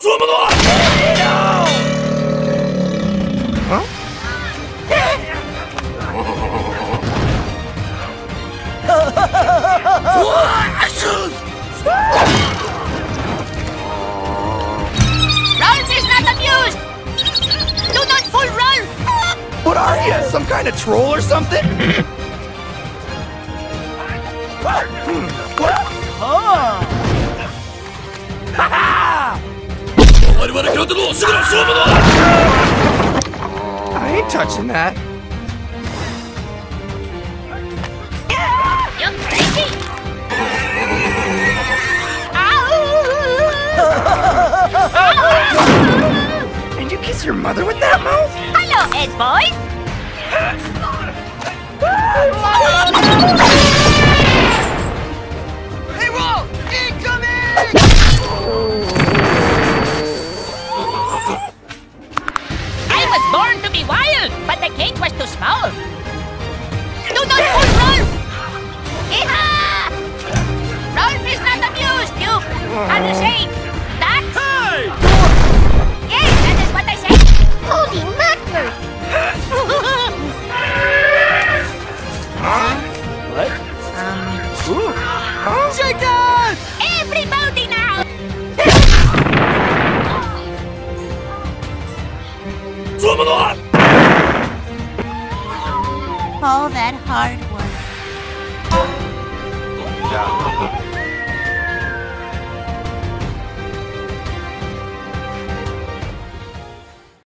Huh? Ralph is not amused! Do not fool Ralph! What are you? Some kind of troll or something? What? I ain't touching that. You crazy! And you kiss your mother with that mouth? Hello, Ed boy! Hey, Wall! Incoming! I was born to be wild, but the cage was too small. Do not pull Rolf! Yeehaw! Rolf is not amused, you... How do you say? That? Hey! Yes, that is what I said. Holy mackerel! What? Ooh. Huh? Chicken! Everybody now! All that hard